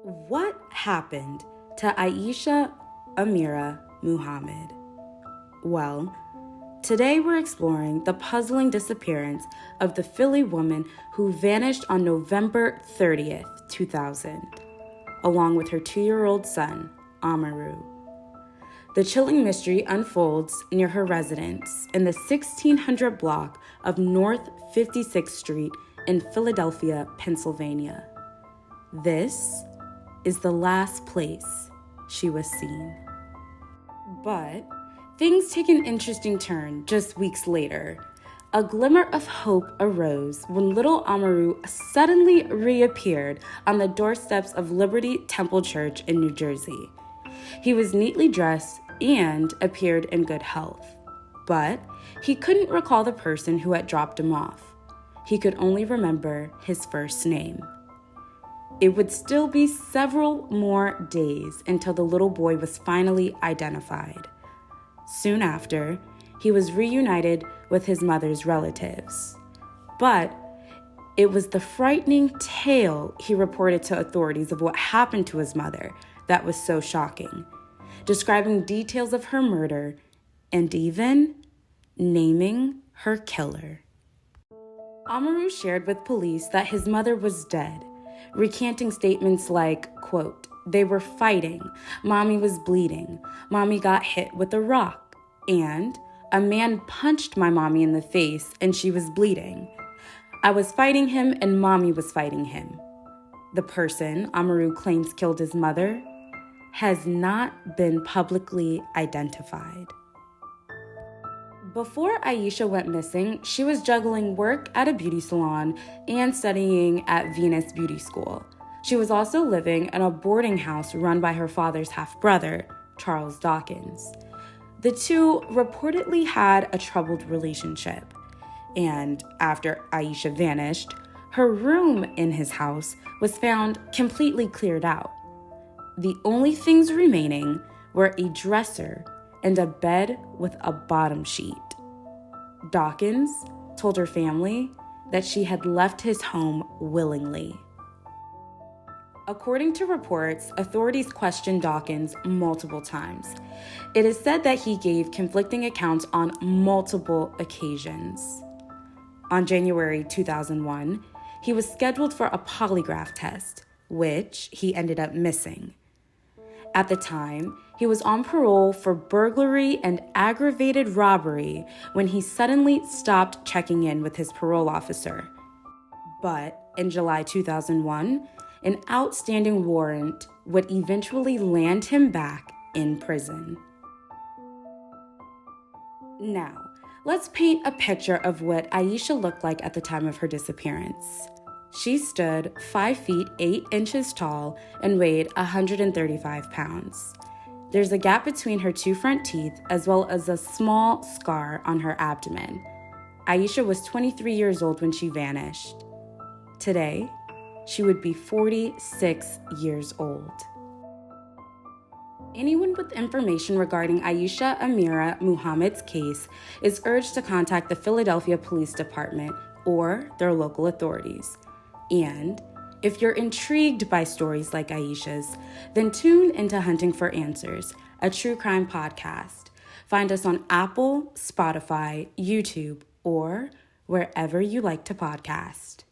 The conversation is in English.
What happened to Aesha Amerie Muhammad? Well, today we're exploring the puzzling disappearance of the Philly woman who vanished on November 30th, 2000, along with her 2-year-old son, Amaru. The chilling mystery unfolds near her residence in the 1600 block of North 56th Street in Philadelphia, Pennsylvania. This is the last place she was seen. But things take an interesting turn just weeks later. A glimmer of hope arose when little Amaru suddenly reappeared on the doorsteps of Liberty Temple Church in New Jersey. He was neatly dressed and appeared in good health, but he couldn't recall the person who had dropped him off. He could only remember his first name. It would still be several more days until the little boy was finally identified. Soon after, he was reunited with his mother's relatives. But it was the frightening tale he reported to authorities of what happened to his mother that was so shocking, describing details of her murder and even naming her killer. Amaru shared with police that his mother was dead, recanting statements like, quote, "They were fighting, mommy was bleeding, mommy got hit with a rock, and a man punched my mommy in the face and she was bleeding. I was fighting him and mommy was fighting him." The person Amaru claims killed his mother has not been publicly identified. Before Aesha went missing, she was juggling work at a beauty salon and studying at Venus Beauty School. She was also living in a boarding house run by her father's half-brother, Charles Dawkins. The two reportedly had a troubled relationship, and after Aesha vanished, her room in his house was found completely cleared out. The only things remaining were a dresser and a bed with a bottom sheet. Dawkins told her family that she had left his home willingly. According to reports, authorities questioned Dawkins multiple times. It is said that he gave conflicting accounts on multiple occasions. On January 2001, he was scheduled for a polygraph test, which he ended up missing. At the time, he was on parole for burglary and aggravated robbery when he suddenly stopped checking in with his parole officer. But in July 2001, an outstanding warrant would eventually land him back in prison. Now, let's paint a picture of what Aesha looked like at the time of her disappearance. She stood 5 feet 8 inches tall and weighed 135 pounds. There's a gap between her 2 front teeth as well as a small scar on her abdomen. Aesha was 23 years old when she vanished. Today, she would be 46 years old. Anyone with information regarding Aesha Amerie Muhammad's case is urged to contact the Philadelphia Police Department or their local authorities. And if you're intrigued by stories like Aesha's, then tune into Hunting for Answers, a true crime podcast. Find us on Apple, Spotify, YouTube, or wherever you like to podcast.